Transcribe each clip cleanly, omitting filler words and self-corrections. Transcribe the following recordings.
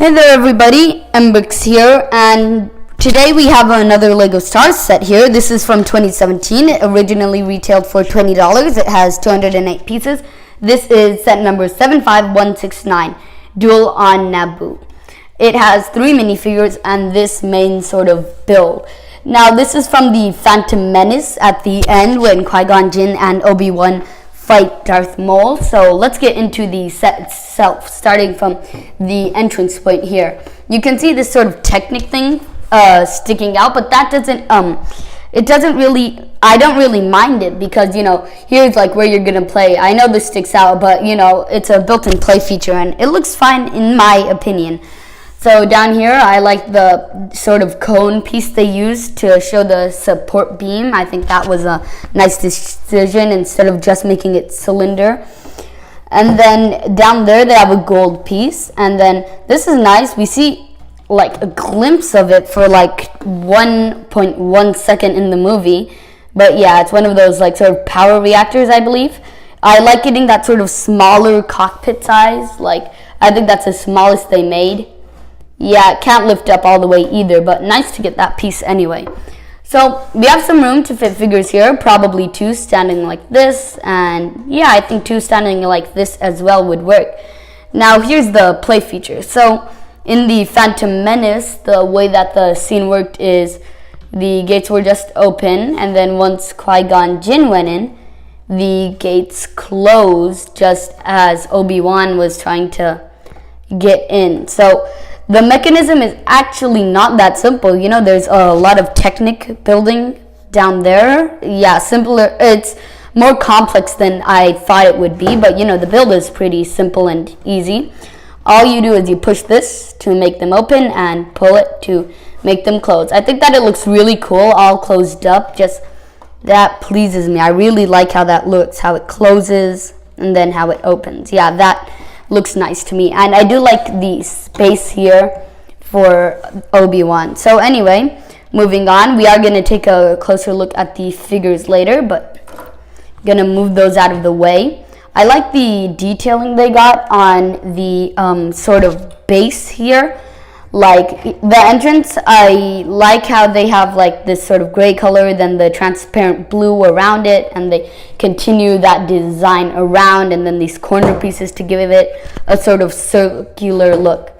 Hey there everybody, mbrickz here, and today we have another LEGO Stars set here. This is from 2017. It originally retailed for $20. It has 208 pieces. This is set number 75169, Duel on Naboo. It has 3 minifigures and this main sort of build. Now this is from the Phantom Menace at the end when Qui-Gon Jinn and ObiWan fight Darth Maul. So let's get into the set itself, starting from the entrance point here. You can see this sort of Technic thing sticking out, but that doesn't I don't really mind it because, you know, here's like where you're gonna play. I know this sticks out, but you know, it's a built-in play feature and it looks fine in my opinion. So down here, I like the sort of cone piece they used to show the support beam. I think that was a nice decision instead of just making it cylinder. And then down there, they have a gold piece. And then this is nice. We see like a glimpse of it for like 1.1 second in the movie. But yeah, it's one of those like sort of power reactors, I believe. I like getting that sort of smaller cockpit size. Like, I think that's the smallest they made. Yeah, it can't lift up all the way either, but nice to get that piece anyway. So we have some room to fit figures here, probably 2 standing like this, and yeah, I think 2 standing like this as well would work. Now here's the play feature. So in the Phantom Menace, the way that the scene worked is the gates were just open, and then once Qui-Gon Jinn went in, the gates closed just as Obi-Wan was trying to get in. So the mechanism is actually not that simple. You know, there's a lot of Technic building down there. Yeah, simpler. It's more complex than I thought it would be, but you know, the build is pretty simple and easy. All you do is you push this to make them open and pull it to make them close. I think that it looks really cool, all closed up. Just that pleases me. I really like how that looks, how it closes and then how it opens. Yeah, that looks nice to me, and I do like the space here for Obi-Wan. So anyway, moving on, we are going to take a closer look at the figures later, but going to move those out of the way. I like the detailing they got on the sort of base here. Like the entrance, I like how they have like this sort of gray color, then the transparent blue around it, and they continue that design around, and then these corner pieces to give it a sort of circular look.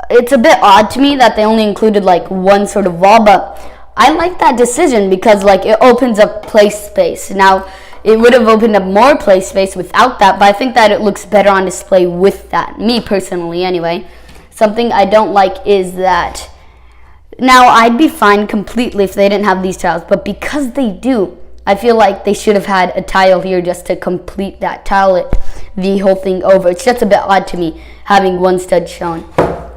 It's a bit odd to me that they only included like one sort of wall, but I like that decision because like it opens up play space. Now it would have opened up more play space without that, but I think that it looks better on display with that, me personally anyway. Something I don't like is that, now I'd be fine completely if they didn't have these tiles, but because they do, I feel like they should have had a tile here just to complete that, tile it the whole thing over. It's just a bit odd to me having one stud shown.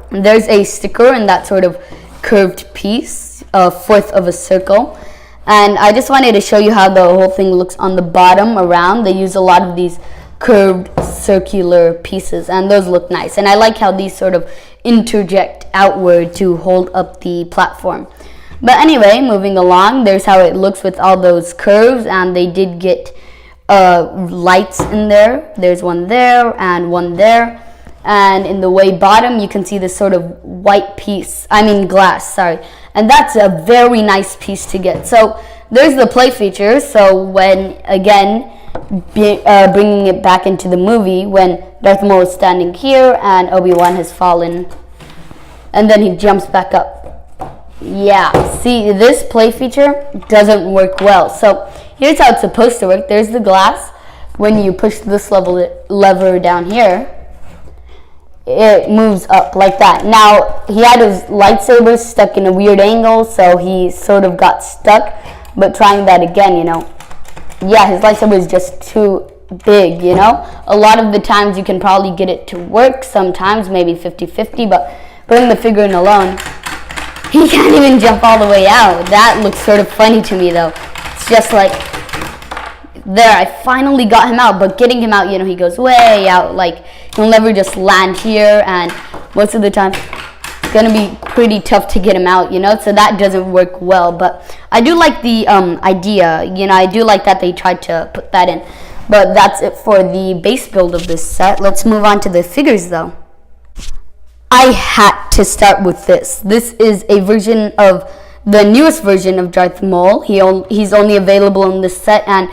There's a sticker in that sort of curved piece, a fourth of a circle, and I just wanted to show you how the whole thing looks on the bottom around. They use a lot of these curved circular pieces, and those look nice, and I like how these sort of interject outward to hold up the platform. But anyway, moving along, there's how it looks with all those curves, and they did get lights in there. There's one there and one there, and in the way bottom you can see this sort of white piece, glass, sorry, and that's a very nice piece to get. So there's the play feature. So when again bringing it back into the movie, when Darth Maul is standing here and Obi-Wan has fallen and then he jumps back up. Yeah, see, this play feature doesn't work well. So here's how it's supposed to work. There's the glass. When you push this lever down here, it moves up like that. Now he had his lightsaber stuck in a weird angle, so he sort of got stuck, but trying that again, you know, yeah, his lightsaber is just too big, you know. A lot of the times you can probably get it to work, sometimes maybe 50-50, but putting the figure in alone, he can't even jump all the way out. That looks sort of funny to me though. It's just like, there, I finally got him out, but getting him out, you know, he goes way out, like he'll never just land here, and most of the time it's gonna be pretty tough to get him out, you know, so that doesn't work well. But I do like the idea, you know, I do like that they tried to put that in. But that's it for the base build of this set. Let's move on to the figures though. I had to start with this. This is a version of the newest version of Darth Maul. He's only available in this set, and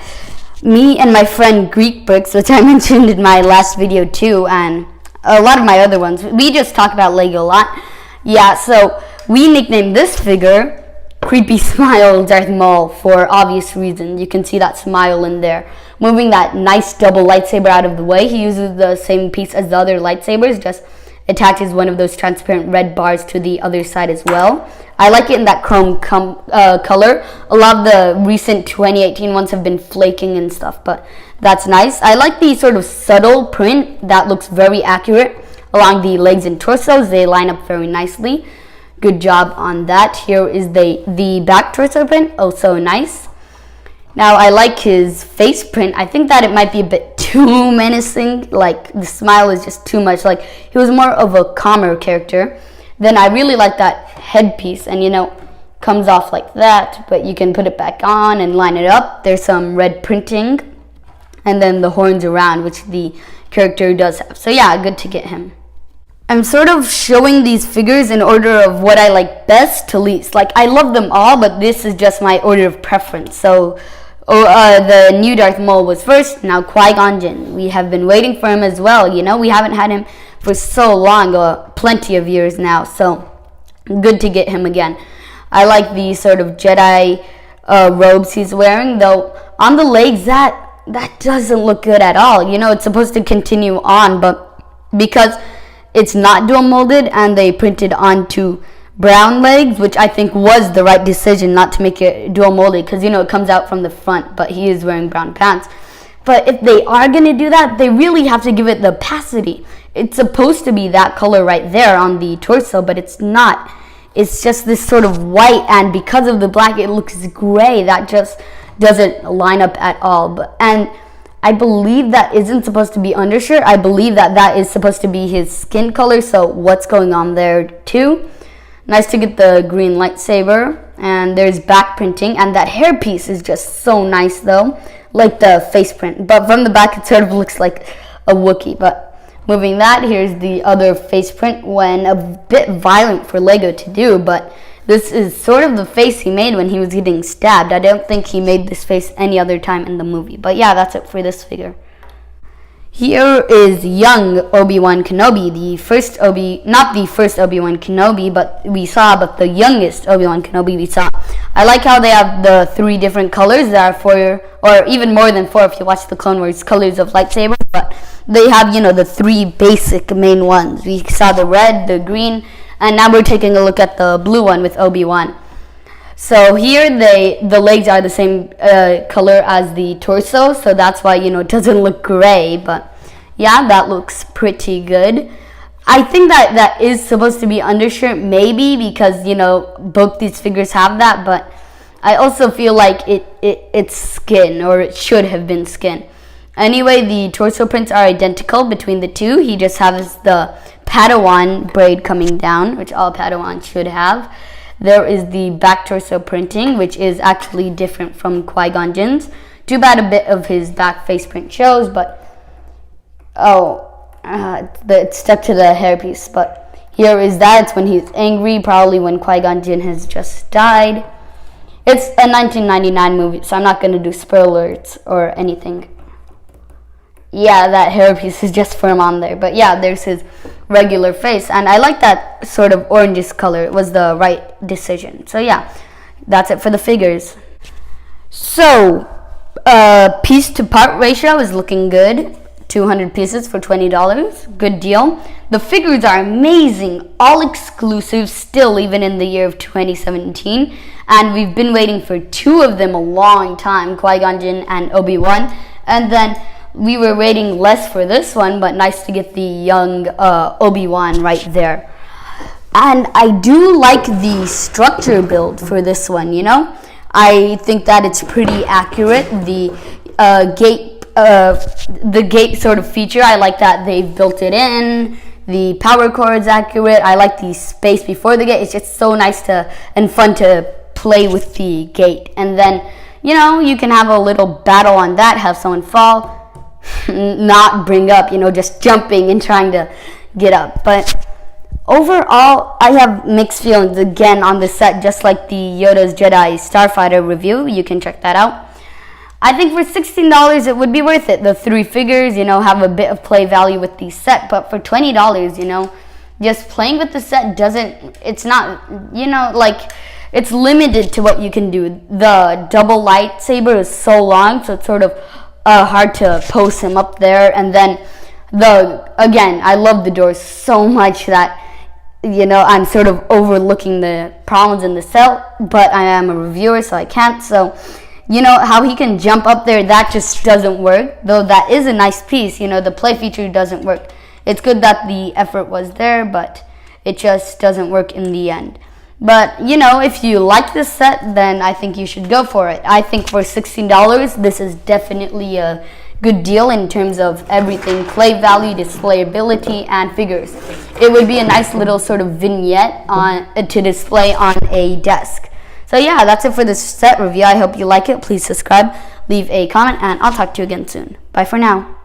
me and my friend mbrickz, which I mentioned in my last video too, and a lot of my other ones, we just talk about Lego a lot. Yeah, so we nicknamed this figure Creepy Smile Darth Maul for obvious reasons. You can see that smile in there. Moving that nice double lightsaber out of the way, he uses the same piece as the other lightsabers, just attaches one of those transparent red bars to the other side as well. I like it in that chrome color. A lot of the recent 2018 ones have been flaking and stuff, but that's nice. I like the sort of subtle print that looks very accurate along the legs and torsos. They line up very nicely. Good job on that. Here is the back torso print. Oh, so nice. Now, I like his face print. I think that it might be a bit too menacing. Like, the smile is just too much. Like, he was more of a calmer character. Then I really like that headpiece. And, you know, comes off like that. But you can put it back on and line it up. There's some red printing. And then the horns around, which the character does have. So, yeah, good to get him. I'm sort of showing these figures in order of what I like best to least. Like, I love them all, but this is just my order of preference. So, the new Darth Maul was first, now Qui-Gon Jinn. We have been waiting for him as well, you know. We haven't had him for so long, plenty of years now. So, good to get him again. I like the sort of Jedi robes he's wearing, though on the legs, that doesn't look good at all. You know, it's supposed to continue on, but because it's not dual molded and they printed onto brown legs, which I think was the right decision not to make it dual molded, because, you know, it comes out from the front, but he is wearing brown pants. But if they are going to do that, they really have to give it the opacity. It's supposed to be that color right there on the torso, but it's not. It's just this sort of white, and because of the black, it looks gray. That just doesn't line up at all. And I believe that isn't supposed to be undershirt. I believe that is supposed to be his skin color, so what's going on there too? Nice to get the green lightsaber, and there's back printing, and that hairpiece is just so nice though, like the face print. But from the back, it sort of looks like a Wookiee. But moving that, here's the other face print, when a bit violent for Lego to do, but this is sort of the face he made when he was getting stabbed. I don't think he made this face any other time in the movie. But yeah, that's it for this figure. Here is young Obi-Wan Kenobi, not the first Obi-Wan Kenobi, but the youngest Obi-Wan Kenobi we saw. I like how they have the 3 different colors. There are 4, or even more than 4 if you watch the Clone Wars, colors of lightsaber. But they have, you know, the 3 basic main ones. We saw the red, the green, and now we're taking a look at the blue one with Obi-Wan. So here the legs are the same color as the torso, so that's why, you know, it doesn't look gray, but yeah, that looks pretty good. I think that is supposed to be undershirt, maybe, because, you know, both these figures have that, but I also feel like it's skin, or it should have been skin. Anyway, the torso prints are identical between the two. He just has the Padawan braid coming down, which all Padawans should have. There is the back torso printing, which is actually different from Qui-Gon Jinn's. Too bad a bit of his back face print shows, but it's stuck to the hairpiece. But here is that. It's when he's angry, probably when Qui-Gon Jinn has just died. It's a 1999 movie, so I'm not going to do spoilers or anything. Yeah, that hairpiece is just firm on there. But yeah, there's his regular face, and I like that sort of orangish color. It was the right decision. So yeah, that's it for the figures. So piece to part ratio is looking good. 200 pieces for $20. Good deal. The figures are amazing, all exclusive still, even in the year of 2017, and we've been waiting for 2 of them a long time, Qui-Gon Jinn and Obi-Wan, and then we were waiting less for this one, but nice to get the young Obi-Wan right there. And I do like the structure build for this one, you know? I think that it's pretty accurate. The gate sort of feature, I like that they've built it in. The power cord's accurate. I like the space before the gate. It's just so nice and fun to play with the gate. And then, you know, you can have a little battle on that, have someone fall, not bring up, you know, just jumping and trying to get up. But Overall, I have mixed feelings again on the set, just like the Yoda's Jedi Starfighter review. You can check that out. I think for $16 it would be worth it. The 3 figures, have a bit of play value with the set, but for $20, just playing with the set it's not, it's limited to what you can do. The double lightsaber is so long, so it's sort of hard to pose him up there. And then I love the doors so much that I'm sort of overlooking the problems in the set, but I am a reviewer, so I can't. So how he can jump up there, that just doesn't work. Though that is a nice piece, the play feature doesn't work. It's good that the effort was there, but it just doesn't work in the end. But, if you like this set, then I think you should go for it. I think for $16, this is definitely a good deal in terms of everything: play value, displayability, and figures. It would be a nice little sort of vignette to display on a desk. So yeah, that's it for this set review. I hope you like it. Please subscribe, leave a comment, and I'll talk to you again soon. Bye for now.